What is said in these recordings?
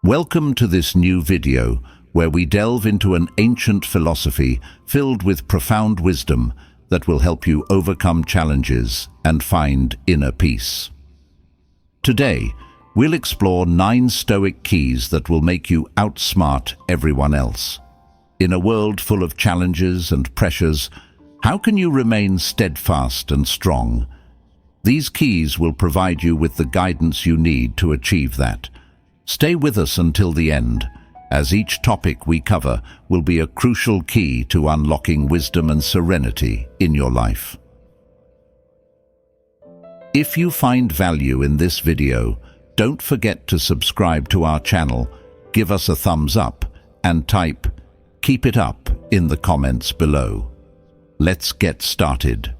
Welcome to this new video where we delve into an ancient philosophy filled with profound wisdom that will help you overcome challenges and find inner peace. Today, we'll explore 9 Stoic keys that will make you outsmart everyone else. In a world full of challenges and pressures, how can you remain steadfast and strong? These keys will provide you with the guidance you need to achieve that. Stay with us until the end, as each topic we cover will be a crucial key to unlocking wisdom and serenity in your life. If you find value in this video, don't forget to subscribe to our channel, give us a thumbs up, and type "Keep it up" in the comments below. Let's get started.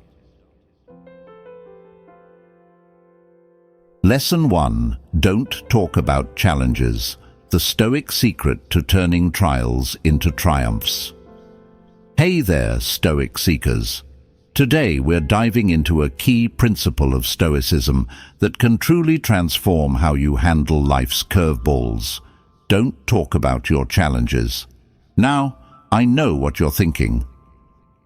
Lesson 1. Don't talk about challenges. The Stoic secret to turning trials into triumphs. Hey there, Stoic seekers. Today we're diving into a key principle of Stoicism that can truly transform how you handle life's curveballs. Don't talk about your challenges. Now, I know what you're thinking.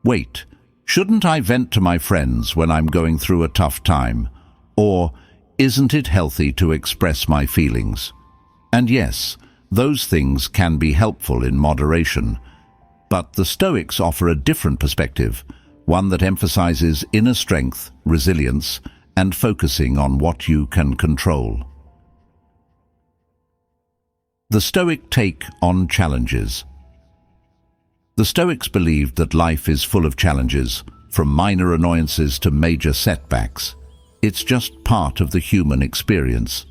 Wait, shouldn't I vent to my friends when I'm going through a tough time? Or, isn't it healthy to express my feelings? And yes, those things can be helpful in moderation. But the Stoics offer a different perspective, one that emphasizes inner strength, resilience, and focusing on what you can control. The Stoic take on challenges. The Stoics believed that life is full of challenges, from minor annoyances to major setbacks. It's just part of the human experience.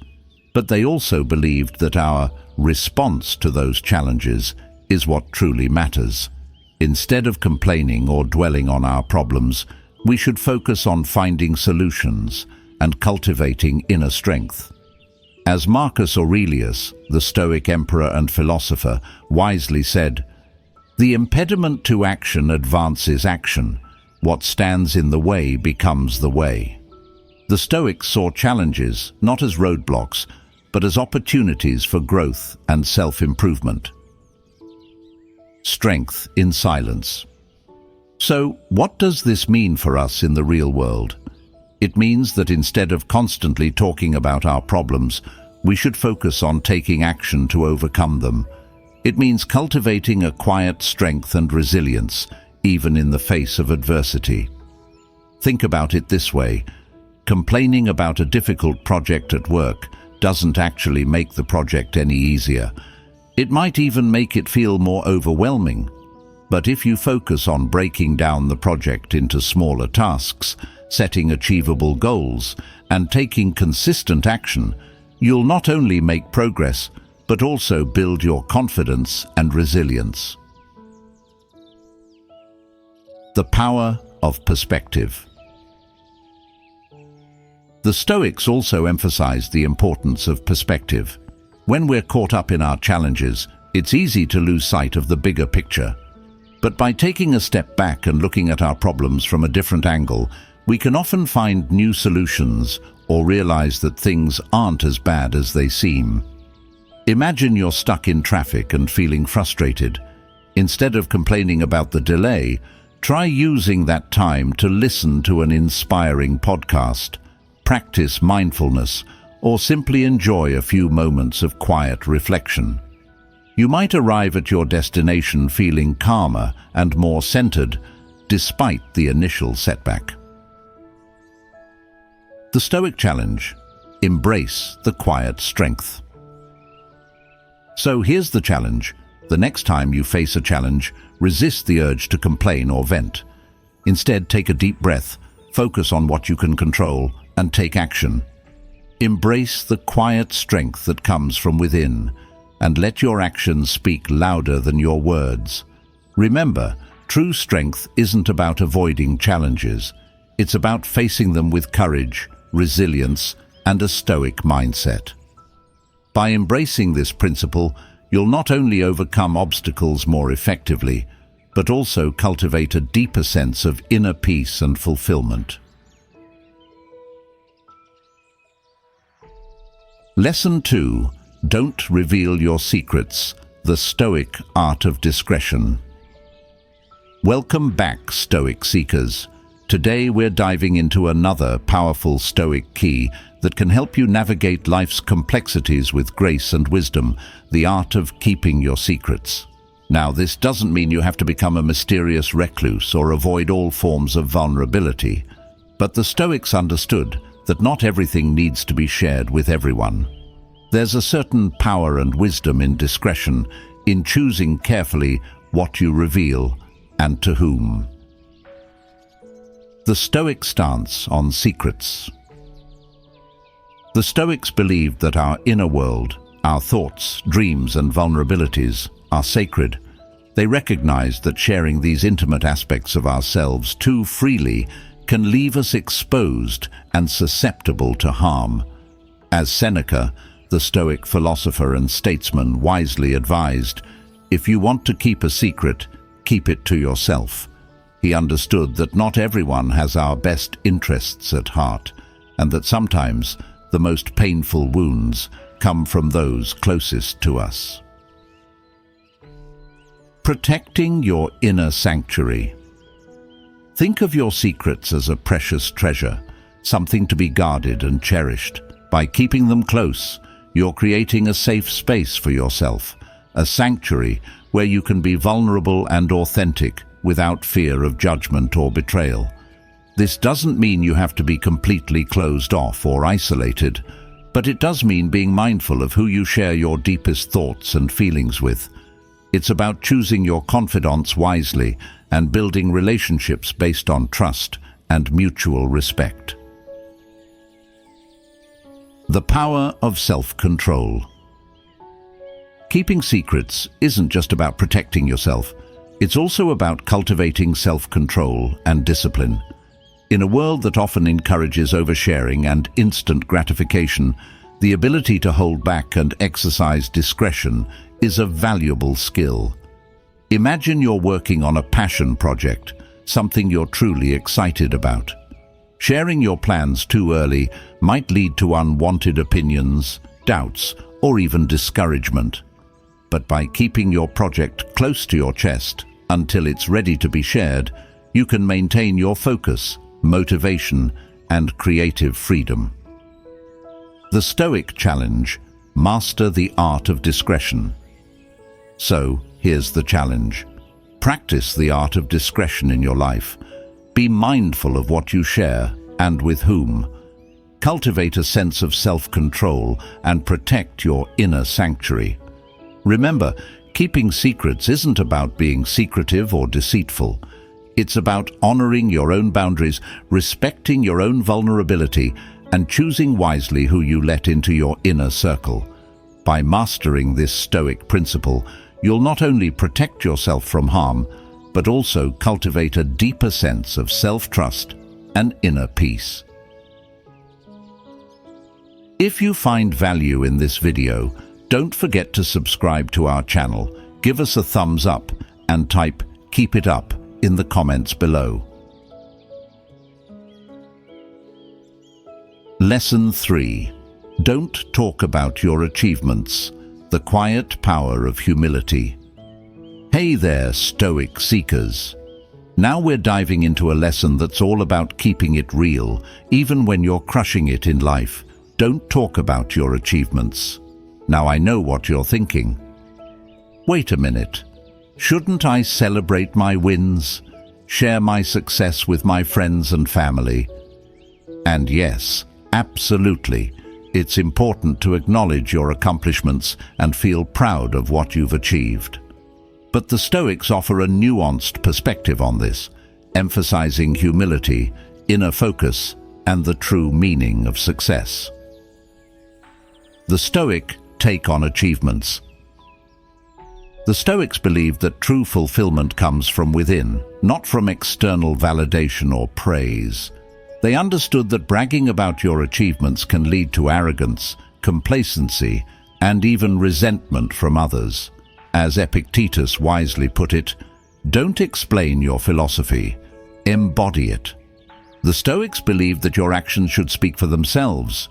But they also believed that our response to those challenges is what truly matters. Instead of complaining or dwelling on our problems, we should focus on finding solutions and cultivating inner strength. As Marcus Aurelius, the Stoic emperor and philosopher, wisely said, "The impediment to action advances action. What stands in the way becomes the way." The Stoics saw challenges not as roadblocks, but as opportunities for growth and self-improvement. Strength in silence. So, what does this mean for us in the real world? It means that instead of constantly talking about our problems, we should focus on taking action to overcome them. It means cultivating a quiet strength and resilience, even in the face of adversity. Think about it this way. Complaining about a difficult project at work doesn't actually make the project any easier. It might even make it feel more overwhelming. But if you focus on breaking down the project into smaller tasks, setting achievable goals, and taking consistent action, you'll not only make progress, but also build your confidence and resilience. The power of perspective. The Stoics also emphasized the importance of perspective. When we're caught up in our challenges, it's easy to lose sight of the bigger picture. But by taking a step back and looking at our problems from a different angle, we can often find new solutions or realize that things aren't as bad as they seem. Imagine you're stuck in traffic and feeling frustrated. Instead of complaining about the delay, try using that time to listen to an inspiring podcast, practice mindfulness, or simply enjoy a few moments of quiet reflection. You might arrive at your destination feeling calmer and more centered, despite the initial setback. The Stoic challenge: embrace the quiet strength. So here's the challenge. The next time you face a challenge, resist the urge to complain or vent. Instead, take a deep breath, focus on what you can control, and take action. Embrace the quiet strength that comes from within, and let your actions speak louder than your words. Remember, true strength isn't about avoiding challenges. It's about facing them with courage, resilience, and a Stoic mindset. By embracing this principle, you'll not only overcome obstacles more effectively, but also cultivate a deeper sense of inner peace and fulfillment. Lesson 2. Don't reveal your secrets. The Stoic Art of Discretion. Welcome back, Stoic seekers. Today we're diving into another powerful Stoic key that can help you navigate life's complexities with grace and wisdom, the art of keeping your secrets. Now, this doesn't mean you have to become a mysterious recluse or avoid all forms of vulnerability, but the Stoics understood that not everything needs to be shared with everyone. There's a certain power and wisdom in discretion, in choosing carefully what you reveal and to whom. The Stoic stance on secrets. The Stoics believed that our inner world, our thoughts, dreams and vulnerabilities are sacred. They recognized that sharing these intimate aspects of ourselves too freely can leave us exposed and susceptible to harm. As Seneca, the Stoic philosopher and statesman, wisely advised, if you want to keep a secret, keep it to yourself. He understood that not everyone has our best interests at heart, and that sometimes the most painful wounds come from those closest to us. Protecting your inner sanctuary. Think of your secrets as a precious treasure, something to be guarded and cherished. By keeping them close, you're creating a safe space for yourself, a sanctuary where you can be vulnerable and authentic without fear of judgment or betrayal. This doesn't mean you have to be completely closed off or isolated, but it does mean being mindful of who you share your deepest thoughts and feelings with. It's about choosing your confidants wisely and building relationships based on trust and mutual respect. The power of self-control. Keeping secrets isn't just about protecting yourself, it's also about cultivating self-control and discipline. In a world that often encourages oversharing and instant gratification, the ability to hold back and exercise discretion is a valuable skill. Imagine you're working on a passion project, something you're truly excited about. Sharing your plans too early might lead to unwanted opinions, doubts, or even discouragement. But by keeping your project close to your chest until it's ready to be shared, you can maintain your focus, motivation, and creative freedom. The Stoic challenge: master the art of discretion. So, here's the challenge. Practice the art of discretion in your life. Be mindful of what you share and with whom. Cultivate a sense of self-control and protect your inner sanctuary. Remember, keeping secrets isn't about being secretive or deceitful. It's about honoring your own boundaries, respecting your own vulnerability, and choosing wisely who you let into your inner circle. By mastering this Stoic principle, you'll not only protect yourself from harm, but also cultivate a deeper sense of self-trust and inner peace. If you find value in this video, don't forget to subscribe to our channel, give us a thumbs up, and type "keep it up" in the comments below. Lesson 3. Don't talk about your achievements. The quiet power of humility. Hey there, Stoic seekers. Now we're diving into a lesson that's all about keeping it real, even when you're crushing it in life. Don't talk about your achievements. Now I know what you're thinking. Wait a minute. Shouldn't I celebrate my wins? Share my success with my friends and family? And yes, absolutely. It's important to acknowledge your accomplishments and feel proud of what you've achieved. But the Stoics offer a nuanced perspective on this, emphasizing humility, inner focus, and the true meaning of success. The Stoic take on achievements. The Stoics believed that true fulfillment comes from within, not from external validation or praise. They understood that bragging about your achievements can lead to arrogance, complacency, and even resentment from others. As Epictetus wisely put it, don't explain your philosophy, embody it. The Stoics believed that your actions should speak for themselves.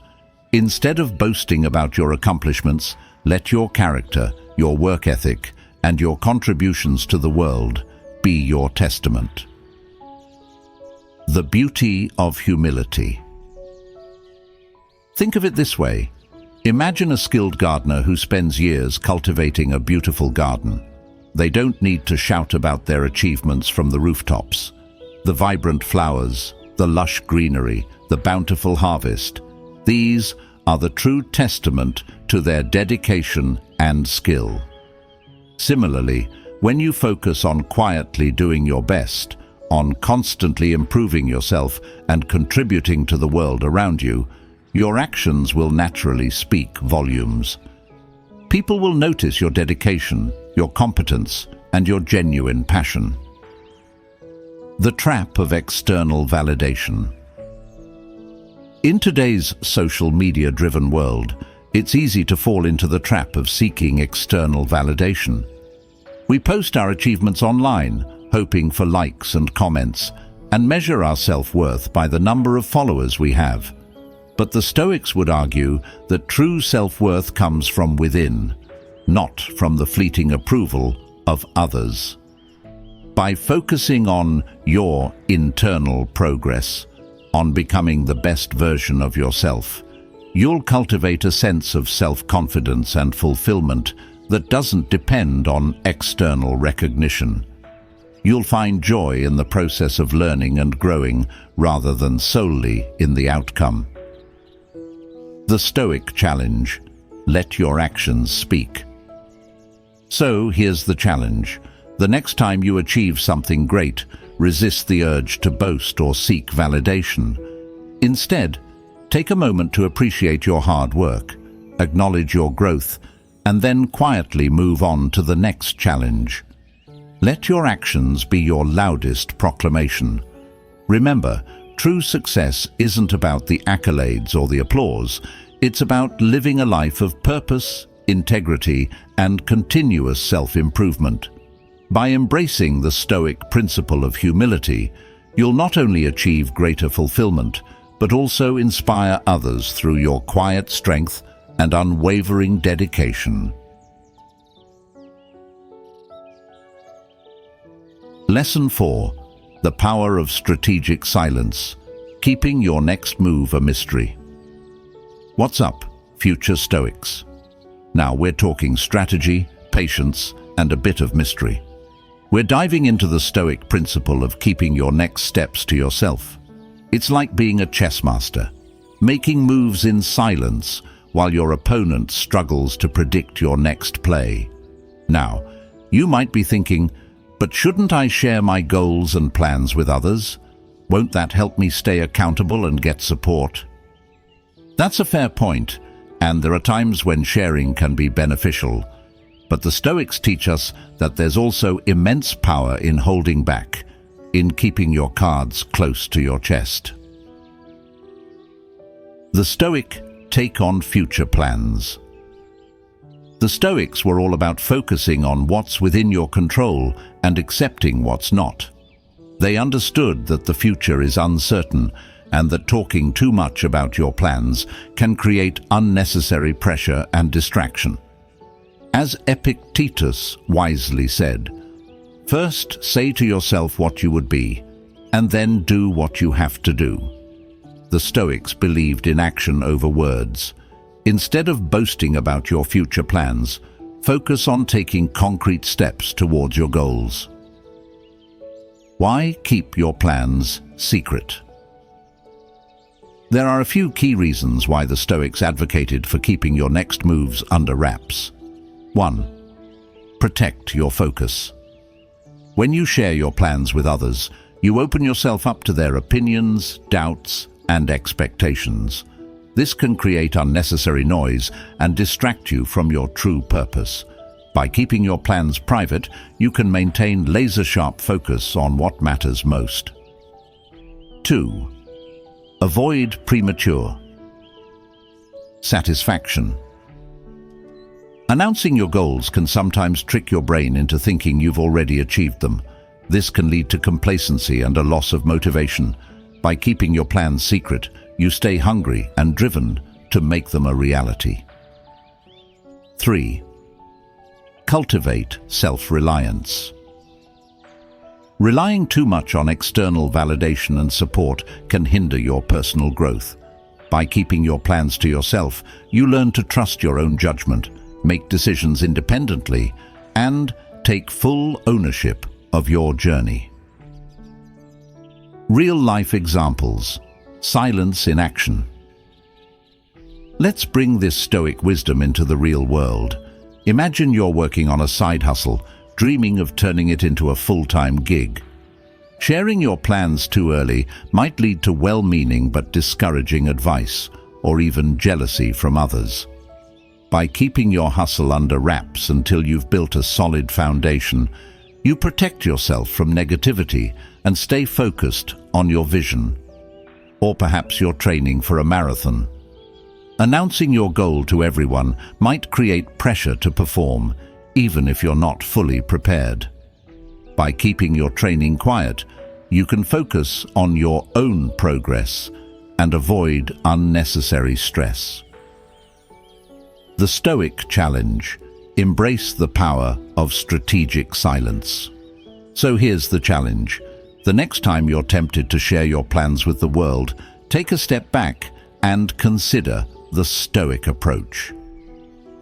Instead of boasting about your accomplishments, Let your character, your work ethic, and your contributions to the world be your testament. The beauty of humility. Think of it this way. Imagine a skilled gardener who spends years cultivating a beautiful garden. They don't need to shout about their achievements from the rooftops. The vibrant flowers, the lush greenery, the bountiful harvest. These are the true testament to their dedication and skill. Similarly, when you focus on quietly doing your best, on constantly improving yourself and contributing to the world around you, your actions will naturally speak volumes. People will notice your dedication, your competence, and your genuine passion. The trap of external validation. In today's social media-driven world, it's easy to fall into the trap of seeking external validation. We post our achievements online, hoping for likes and comments, and measure our self-worth by the number of followers we have. But the Stoics would argue that true self-worth comes from within, not from the fleeting approval of others. By focusing on your internal progress, on becoming the best version of yourself, you'll cultivate a sense of self-confidence and fulfillment that doesn't depend on external recognition. You'll find joy in the process of learning and growing rather than solely in the outcome. The Stoic challenge: let your actions speak. So here's the challenge. The next time you achieve something great, resist the urge to boast or seek validation. Instead, take a moment to appreciate your hard work, acknowledge your growth, and then quietly move on to the next challenge. Let your actions be your loudest proclamation. Remember, true success isn't about the accolades or the applause. It's about living a life of purpose, integrity, and continuous self-improvement. By embracing the Stoic principle of humility, you'll not only achieve greater fulfillment, but also inspire others through your quiet strength and unwavering dedication. Lesson 4. The power of strategic silence, keeping your next move a mystery. What's up, future Stoics? Now we're talking strategy, patience, and a bit of mystery. We're diving into the Stoic principle of keeping your next steps to yourself. It's like being a chess master, making moves in silence while your opponent struggles to predict your next play. Now, you might be thinking, but shouldn't I share my goals and plans with others? Won't that help me stay accountable and get support? That's a fair point, and there are times when sharing can be beneficial. But the Stoics teach us that there's also immense power in holding back, in keeping your cards close to your chest. The Stoic take on future plans. The Stoics were all about focusing on what's within your control and accepting what's not. They understood that the future is uncertain and that talking too much about your plans can create unnecessary pressure and distraction. As Epictetus wisely said, "First say to yourself what you would be, and then do what you have to do." The Stoics believed in action over words. Instead of boasting about your future plans, focus on taking concrete steps towards your goals. Why keep your plans secret? There are a few key reasons why the Stoics advocated for keeping your next moves under wraps. 1. Protect your focus. When you share your plans with others, you open yourself up to their opinions, doubts, and expectations. This can create unnecessary noise and distract you from your true purpose. By keeping your plans private, you can maintain laser-sharp focus on what matters most. 2. Avoid premature satisfaction. Announcing your goals can sometimes trick your brain into thinking you've already achieved them. This can lead to complacency and a loss of motivation. By keeping your plans secret, you stay hungry and driven to make them a reality. 3. Cultivate self-reliance. Relying too much on external validation and support can hinder your personal growth. By keeping your plans to yourself, you learn to trust your own judgment, make decisions independently, and take full ownership of your journey. Real-life examples. Silence in action. Let's bring this Stoic wisdom into the real world. Imagine you're working on a side hustle, dreaming of turning it into a full-time gig. Sharing your plans too early might lead to well-meaning but discouraging advice, or even jealousy from others. By keeping your hustle under wraps until you've built a solid foundation, you protect yourself from negativity and stay focused on your vision. Or perhaps you're training for a marathon. Announcing your goal to everyone might create pressure to perform, even if you're not fully prepared. By keeping your training quiet, you can focus on your own progress and avoid unnecessary stress. The Stoic challenge: embrace the power of strategic silence. So here's the challenge. The next time you're tempted to share your plans with the world, take a step back and consider the Stoic approach.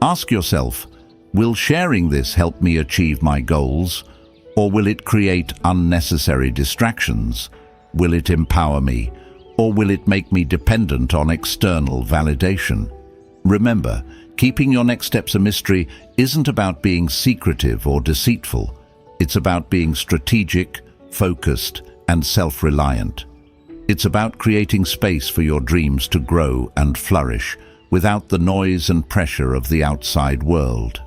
Ask yourself, will sharing this help me achieve my goals, or will it create unnecessary distractions? Will it empower me, or will it make me dependent on external validation? Remember, keeping your next steps a mystery isn't about being secretive or deceitful. It's about being strategic, focused, and self-reliant. It's about creating space for your dreams to grow and flourish without the noise and pressure of the outside world.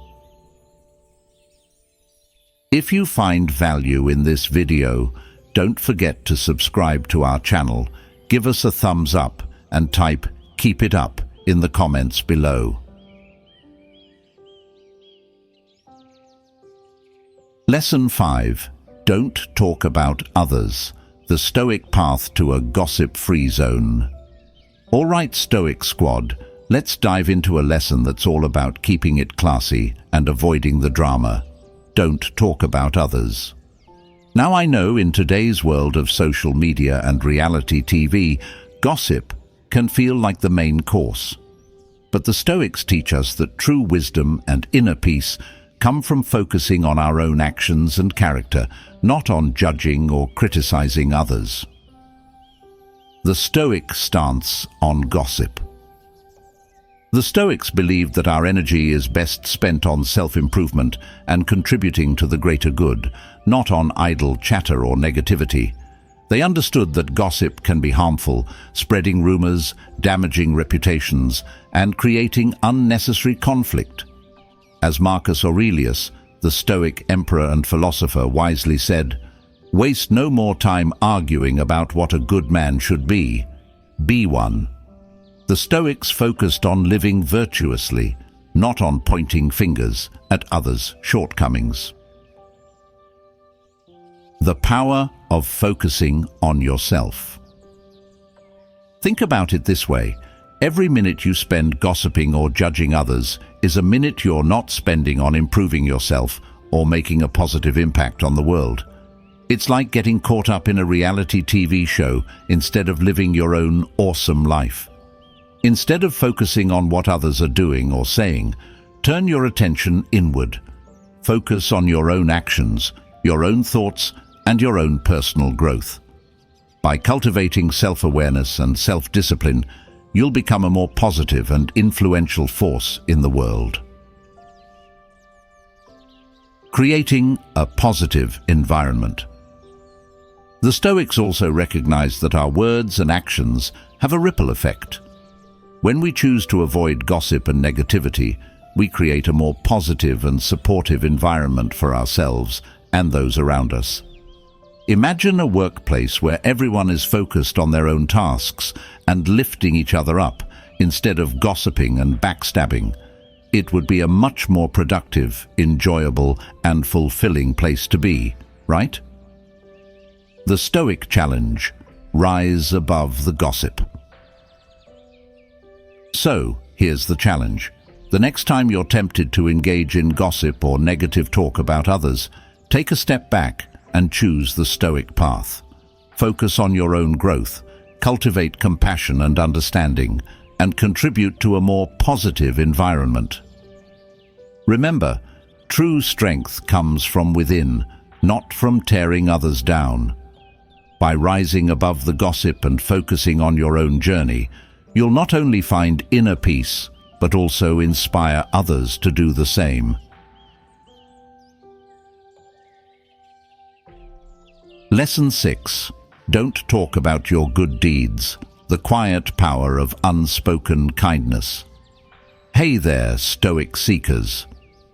If you find value in this video, don't forget to subscribe to our channel, give us a thumbs up, and type "Keep it up" in the comments below. Lesson 5. Don't talk about others. The Stoic path to a gossip-free zone. All right, Stoic squad, let's dive into a lesson that's all about keeping it classy and avoiding the drama. Don't talk about others. Now, I know in today's world of social media and reality TV, gossip can feel like the main course. But the Stoics teach us that true wisdom and inner peace come from focusing on our own actions and character, not on judging or criticizing others. The Stoic stance on gossip. The Stoics believed that our energy is best spent on self-improvement and contributing to the greater good, not on idle chatter or negativity. They understood that gossip can be harmful, spreading rumors, damaging reputations, and creating unnecessary conflict. As Marcus Aurelius, the Stoic emperor and philosopher, wisely said, "Waste no more time arguing about what a good man should be. Be one." The Stoics focused on living virtuously, not on pointing fingers at others' shortcomings. The power of focusing on yourself. Think about it this way. Every minute you spend gossiping or judging others is a minute you're not spending on improving yourself or making a positive impact on the world. It's like getting caught up in a reality TV show instead of living your own awesome life. Instead of focusing on what others are doing or saying, turn your attention inward. Focus on your own actions, your own thoughts, and your own personal growth. By cultivating self-awareness and self-discipline, you'll become a more positive and influential force in the world. Creating a positive environment. The Stoics also recognize that our words and actions have a ripple effect. When we choose to avoid gossip and negativity, we create a more positive and supportive environment for ourselves and those around us. Imagine a workplace where everyone is focused on their own tasks and lifting each other up instead of gossiping and backstabbing. It would be a much more productive, enjoyable, and fulfilling place to be, right? The Stoic challenge: rise above the gossip. So, here's the challenge. The next time you're tempted to engage in gossip or negative talk about others, take a step back and choose the Stoic path. Focus on your own growth, cultivate compassion and understanding, and contribute to a more positive environment. Remember, true strength comes from within, not from tearing others down. By rising above the gossip and focusing on your own journey, you'll not only find inner peace, but also inspire others to do the same. Lesson 6. Don't talk about your good deeds. The quiet power of unspoken kindness. Hey there, Stoic seekers.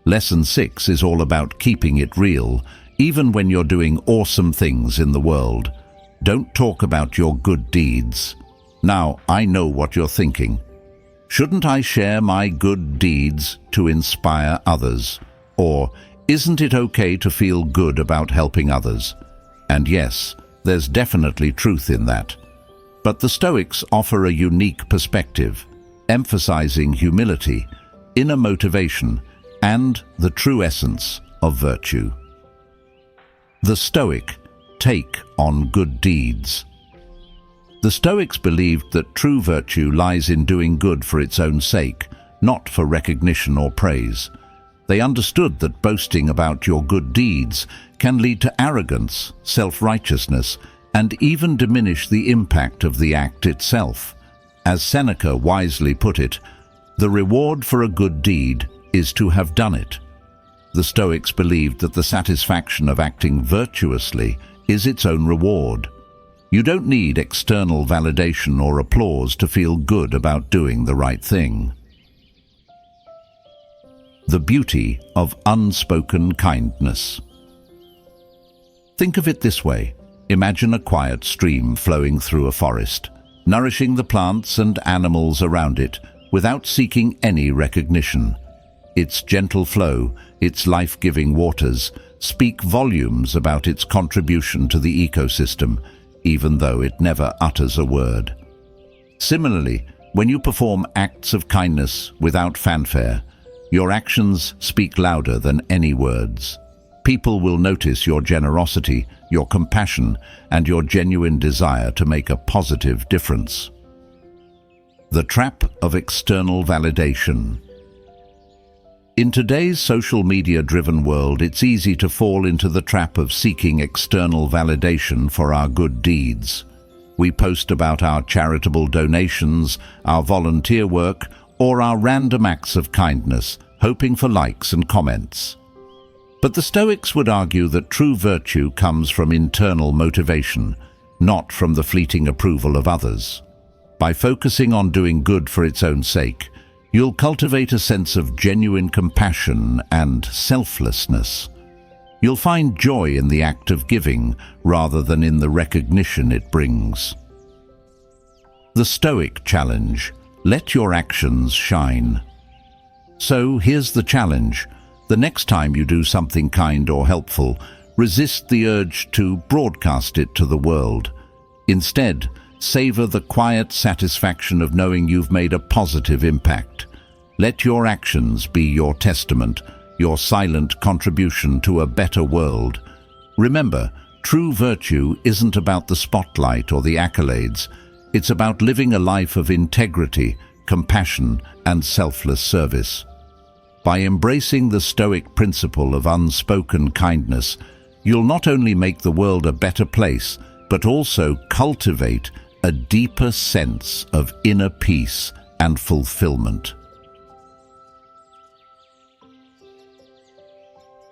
Lesson 6 is all about keeping it real, even when you're doing awesome things in the world. Don't talk about your good deeds. Now, I know what you're thinking. Shouldn't I share my good deeds to inspire others? Or, isn't it okay to feel good about helping others? And yes, there's definitely truth in that. But the Stoics offer a unique perspective, emphasizing humility, inner motivation, and the true essence of virtue. The Stoic take on good deeds. The Stoics believed that true virtue lies in doing good for its own sake, not for recognition or praise. They understood that boasting about your good deeds can lead to arrogance, self-righteousness, and even diminish the impact of the act itself. As Seneca wisely put it, the reward for a good deed is to have done it. The Stoics believed that the satisfaction of acting virtuously is its own reward. You don't need external validation or applause to feel good about doing the right thing. The beauty of unspoken kindness. Think of it this way. Imagine a quiet stream flowing through a forest, nourishing the plants and animals around it without seeking any recognition. Its gentle flow, its life-giving waters, speak volumes about its contribution to the ecosystem, even though it never utters a word. Similarly, when you perform acts of kindness without fanfare, your actions speak louder than any words. People will notice your generosity, your compassion, and your genuine desire to make a positive difference. The trap of external validation. In today's social media-driven world, it's easy to fall into the trap of seeking external validation for our good deeds. We post about our charitable donations, our volunteer work, or our random acts of kindness, hoping for likes and comments. But the Stoics would argue that true virtue comes from internal motivation, not from the fleeting approval of others. By focusing on doing good for its own sake, you'll cultivate a sense of genuine compassion and selflessness. You'll find joy in the act of giving rather than in the recognition it brings. The Stoic challenge: let your actions shine. So here's the challenge. The next time you do something kind or helpful, resist the urge to broadcast it to the world. Instead, savor the quiet satisfaction of knowing you've made a positive impact. Let your actions be your testament, your silent contribution to a better world. Remember, true virtue isn't about the spotlight or the accolades. It's about living a life of integrity, compassion, and selfless service. By embracing the Stoic principle of unspoken kindness, you'll not only make the world a better place, but also cultivate a deeper sense of inner peace and fulfillment.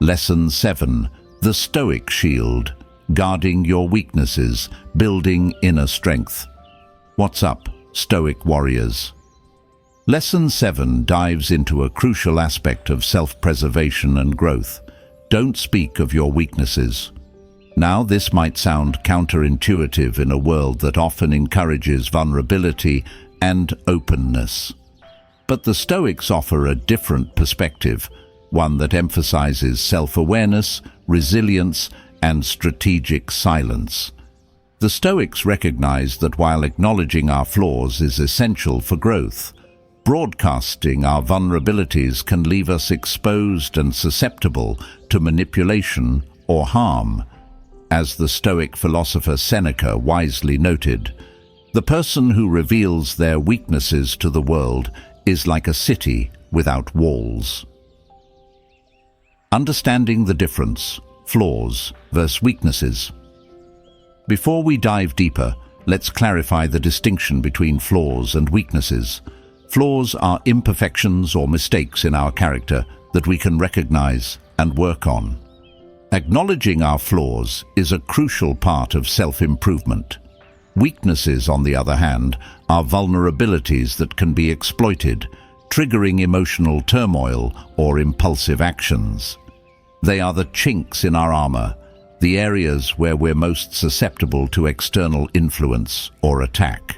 Lesson 7. The Stoic Shield. Guarding your weaknesses, building inner strength. What's up, Stoic warriors? Lesson 7 dives into a crucial aspect of self-preservation and growth. Don't speak of your weaknesses. Now, this might sound counterintuitive in a world that often encourages vulnerability and openness. But the Stoics offer a different perspective, one that emphasizes self-awareness, resilience, and strategic silence. The Stoics recognize that while acknowledging our flaws is essential for growth, Broadcasting our vulnerabilities can leave us exposed and susceptible to manipulation or harm. As the Stoic philosopher Seneca wisely noted, the person who reveals their weaknesses to the world is like a city without walls. Understanding the difference, flaws versus weaknesses. Before we dive deeper, let's clarify the distinction between flaws and weaknesses. Flaws are imperfections or mistakes in our character that we can recognize and work on. Acknowledging our flaws is a crucial part of self-improvement. Weaknesses, on the other hand, are vulnerabilities that can be exploited, triggering emotional turmoil or impulsive actions. They are the chinks in our armor, the areas where we're most susceptible to external influence or attack.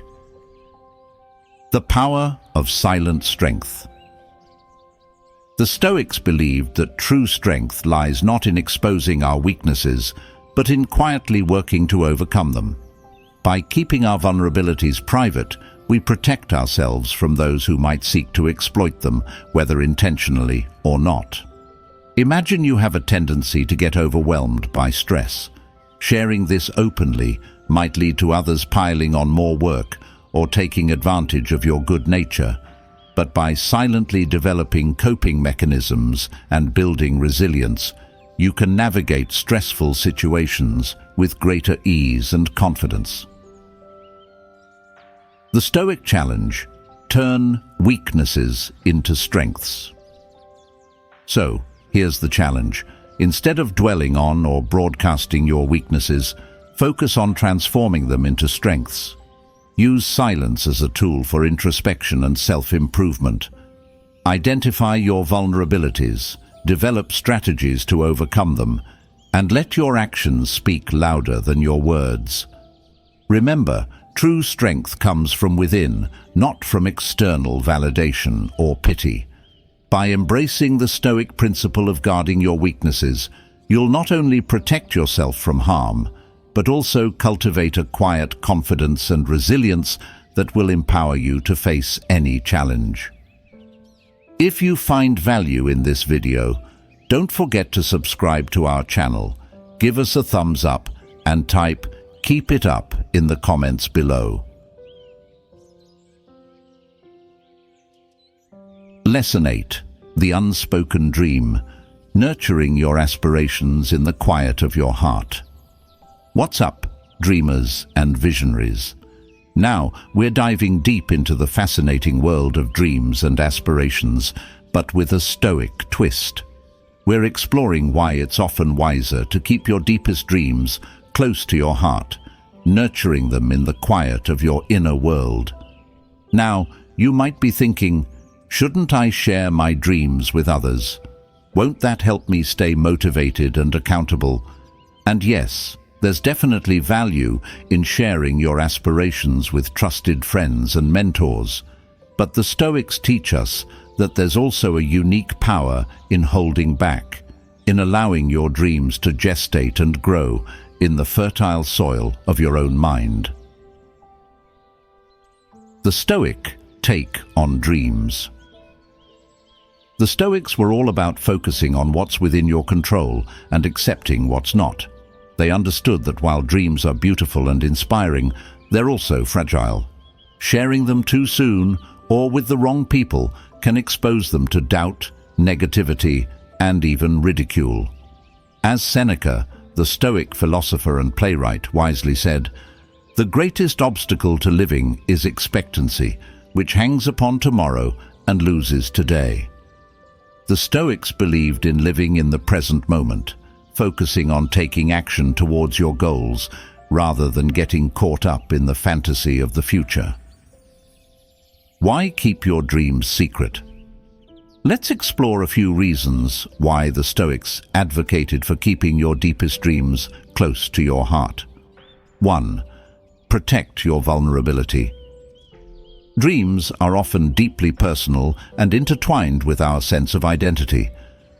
The power of silent strength. The Stoics believed that true strength lies not in exposing our weaknesses, but in quietly working to overcome them. By keeping our vulnerabilities private, we protect ourselves from those who might seek to exploit them, whether intentionally or not. Imagine you have a tendency to get overwhelmed by stress. Sharing this openly might lead to others piling on more work or taking advantage of your good nature. But by silently developing coping mechanisms and building resilience, you can navigate stressful situations with greater ease and confidence. The Stoic challenge: turn weaknesses into strengths. So, here's the challenge. Instead of dwelling on or broadcasting your weaknesses, focus on transforming them into strengths. Use silence as a tool for introspection and self-improvement. Identify your vulnerabilities, develop strategies to overcome them, and let your actions speak louder than your words. Remember, true strength comes from within, not from external validation or pity. By embracing the Stoic principle of guarding your weaknesses, you'll not only protect yourself from harm, but also cultivate a quiet confidence and resilience that will empower you to face any challenge. If you find value in this video, don't forget to subscribe to our channel, give us a thumbs up, and type "Keep it up" in the comments below. Lesson 8. The Unspoken Dream. Nurturing your aspirations in the quiet of your heart. What's up, dreamers and visionaries? Now, we're diving deep into the fascinating world of dreams and aspirations, but with a Stoic twist. We're exploring why it's often wiser to keep your deepest dreams close to your heart, nurturing them in the quiet of your inner world. Now, you might be thinking, shouldn't I share my dreams with others? Won't that help me stay motivated and accountable? And yes, there's definitely value in sharing your aspirations with trusted friends and mentors. But the Stoics teach us that there's also a unique power in holding back, in allowing your dreams to gestate and grow in the fertile soil of your own mind. The Stoic take on dreams. The Stoics were all about focusing on what's within your control and accepting what's not. They understood that while dreams are beautiful and inspiring, they're also fragile. Sharing them too soon or with the wrong people can expose them to doubt, negativity, and even ridicule. As Seneca, the Stoic philosopher and playwright, wisely said, "The greatest obstacle to living is expectancy, which hangs upon tomorrow and loses today." The Stoics believed in living in the present moment, focusing on taking action towards your goals rather than getting caught up in the fantasy of the future. Why keep your dreams secret? Let's explore a few reasons why the Stoics advocated for keeping your deepest dreams close to your heart. 1. Protect your vulnerability. Dreams are often deeply personal and intertwined with our sense of identity.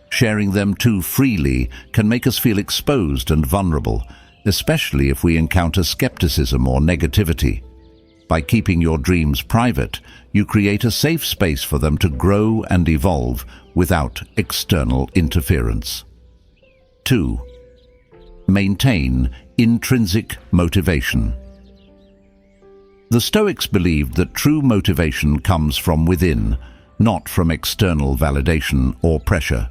Sharing them too freely can make us feel exposed and vulnerable, especially if we encounter skepticism or negativity. By keeping your dreams private, you create a safe space for them to grow and evolve without external interference. 2. Maintain intrinsic motivation. The Stoics believed that true motivation comes from within, not from external validation or pressure.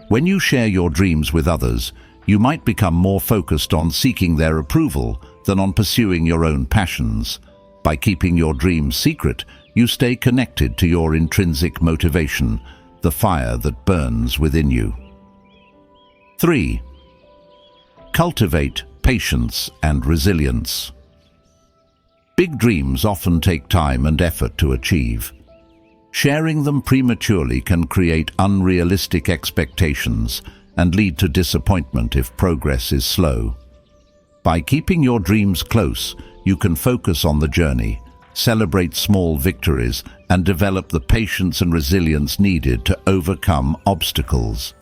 When you share your dreams with others, you might become more focused on seeking their approval than on pursuing your own passions. By keeping your dreams secret, you stay connected to your intrinsic motivation, the fire that burns within you. 3. Cultivate patience and resilience. Big dreams often take time and effort to achieve. Sharing them prematurely can create unrealistic expectations and lead to disappointment if progress is slow. By keeping your dreams close, you can focus on the journey, celebrate small victories, and develop the patience and resilience needed to overcome obstacles.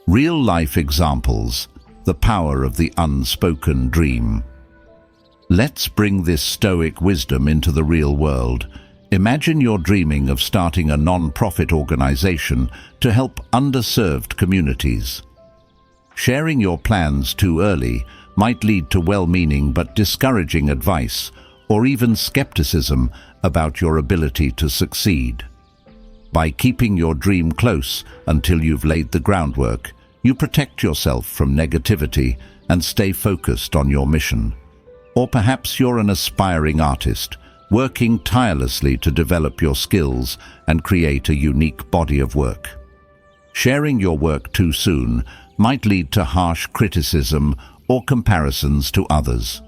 Real-life examples: the power of the unspoken dream. Let's bring this Stoic wisdom into the real world. Imagine you're dreaming of starting a non-profit organization to help underserved communities. Sharing your plans too early might lead to well-meaning but discouraging advice or even skepticism about your ability to succeed. By keeping your dream close until you've laid the groundwork, you protect yourself from negativity and stay focused on your mission. Or perhaps you're an aspiring artist, working tirelessly to develop your skills and create a unique body of work. Sharing your work too soon might lead to harsh criticism or comparisons to others.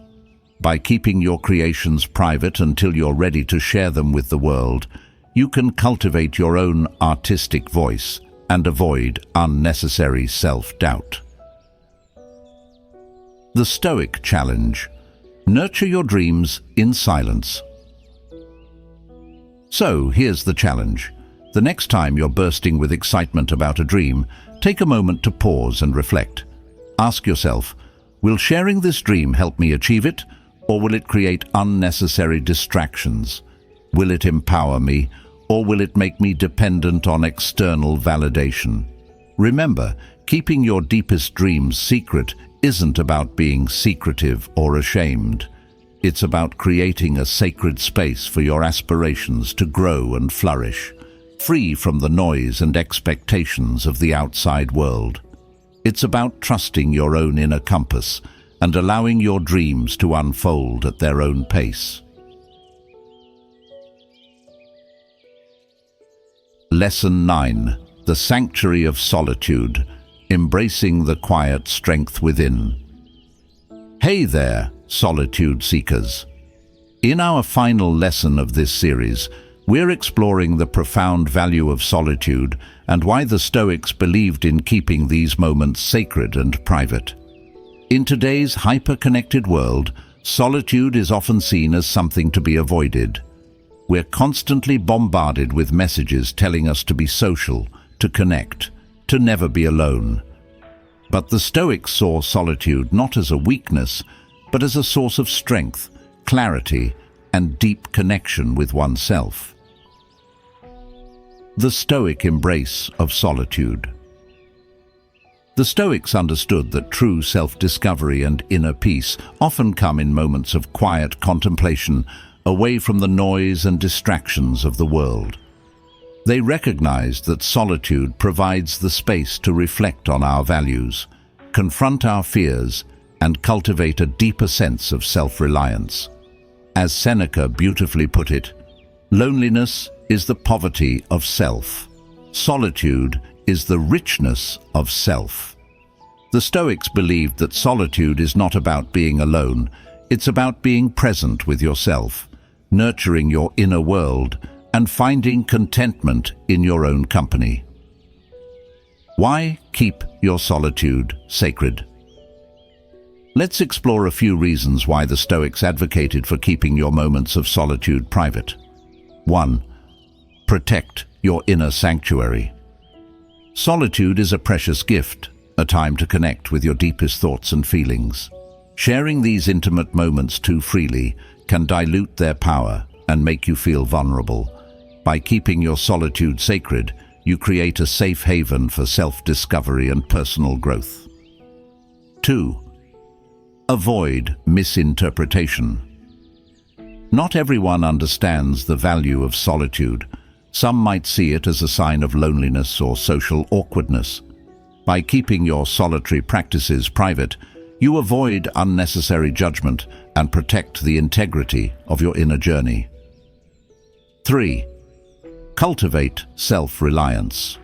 By keeping your creations private until you're ready to share them with the world, you can cultivate your own artistic voice and avoid unnecessary self-doubt. The Stoic challenge: nurture your dreams in silence. So, here's the challenge. The next time you're bursting with excitement about a dream, take a moment to pause and reflect. Ask yourself, will sharing this dream help me achieve it, or will it create unnecessary distractions? Will it empower me, or will it make me dependent on external validation? Remember, keeping your deepest dreams secret isn't about being secretive or ashamed. It's about creating a sacred space for your aspirations to grow and flourish, free from the noise and expectations of the outside world. It's about trusting your own inner compass and allowing your dreams to unfold at their own pace. Lesson 9. The Sanctuary of Solitude. Embracing the quiet strength within. Hey there, solitude seekers. In our final lesson of this series, we're exploring the profound value of solitude and why the Stoics believed in keeping these moments sacred and private. In today's hyper-connected world, solitude is often seen as something to be avoided. We're constantly bombarded with messages telling us to be social, to connect, to never be alone. But the Stoics saw solitude not as a weakness, but as a source of strength, clarity, and deep connection with oneself. The Stoic embrace of solitude. The Stoics understood that true self-discovery and inner peace often come in moments of quiet contemplation, away from the noise and distractions of the world. They recognized that solitude provides the space to reflect on our values, confront our fears, and cultivate a deeper sense of self-reliance. As Seneca beautifully put it, loneliness is the poverty of self. Solitude is the richness of self. The Stoics believed that solitude is not about being alone, it's about being present with yourself, nurturing your inner world, and finding contentment in your own company. Why keep your solitude sacred? Let's explore a few reasons why the Stoics advocated for keeping your moments of solitude private. 1. Protect your inner sanctuary. Solitude is a precious gift, a time to connect with your deepest thoughts and feelings. Sharing these intimate moments too freely can dilute their power and make you feel vulnerable. By keeping your solitude sacred, you create a safe haven for self-discovery and personal growth. 2. Avoid misinterpretation. Not everyone understands the value of solitude. Some might see it as a sign of loneliness or social awkwardness. By keeping your solitary practices private, you avoid unnecessary judgment and protect the integrity of your inner journey. 3. Cultivate self-reliance.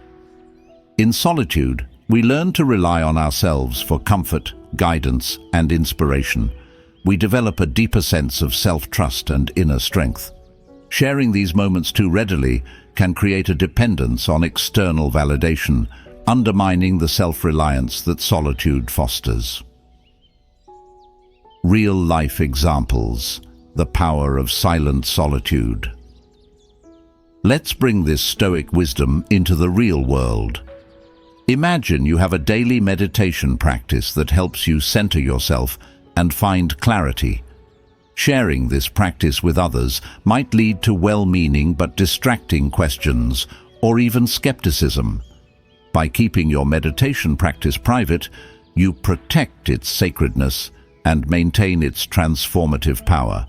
In solitude, we learn to rely on ourselves for comfort, guidance, and inspiration. We develop a deeper sense of self-trust and inner strength. Sharing these moments too readily can create a dependence on external validation, undermining the self-reliance that solitude fosters. Real-life examples: the power of silent solitude. Let's bring this Stoic wisdom into the real world. Imagine you have a daily meditation practice that helps you center yourself and find clarity. Sharing this practice with others might lead to well-meaning but distracting questions or even skepticism. By keeping your meditation practice private, you protect its sacredness and maintain its transformative power.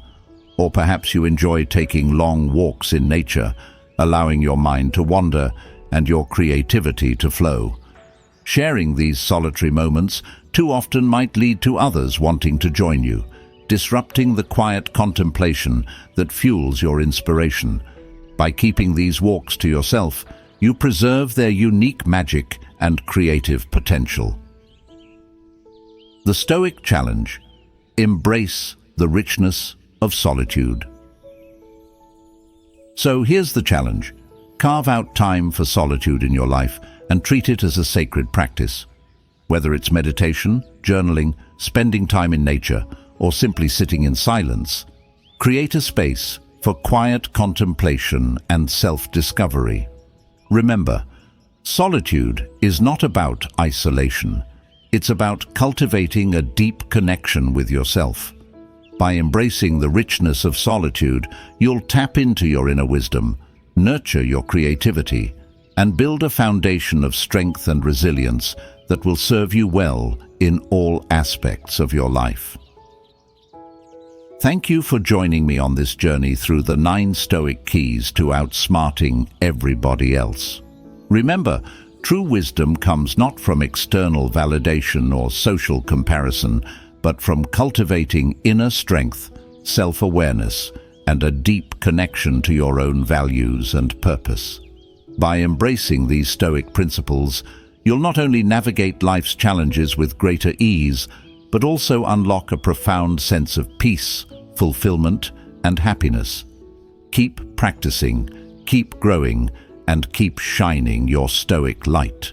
Or perhaps you enjoy taking long walks in nature, allowing your mind to wander and your creativity to flow. Sharing these solitary moments too often might lead to others wanting to join you, disrupting the quiet contemplation that fuels your inspiration. By keeping these walks to yourself, you preserve their unique magic and creative potential. The Stoic challenge: embrace the richness of solitude. So here's the challenge. Carve out time for solitude in your life and treat it as a sacred practice. Whether it's meditation, journaling, spending time in nature, or simply sitting in silence, create a space for quiet contemplation and self-discovery. Remember, solitude is not about isolation. It's about cultivating a deep connection with yourself. By embracing the richness of solitude, you'll tap into your inner wisdom, nurture your creativity, and build a foundation of strength and resilience that will serve you well in all aspects of your life. Thank you for joining me on this journey through the 9 Stoic keys to outsmarting everybody else. Remember, true wisdom comes not from external validation or social comparison, but from cultivating inner strength, self-awareness, and a deep connection to your own values and purpose. By embracing these Stoic principles, you'll not only navigate life's challenges with greater ease, but also unlock a profound sense of peace, fulfillment, and happiness. Keep practicing, keep growing, and keep shining your Stoic light.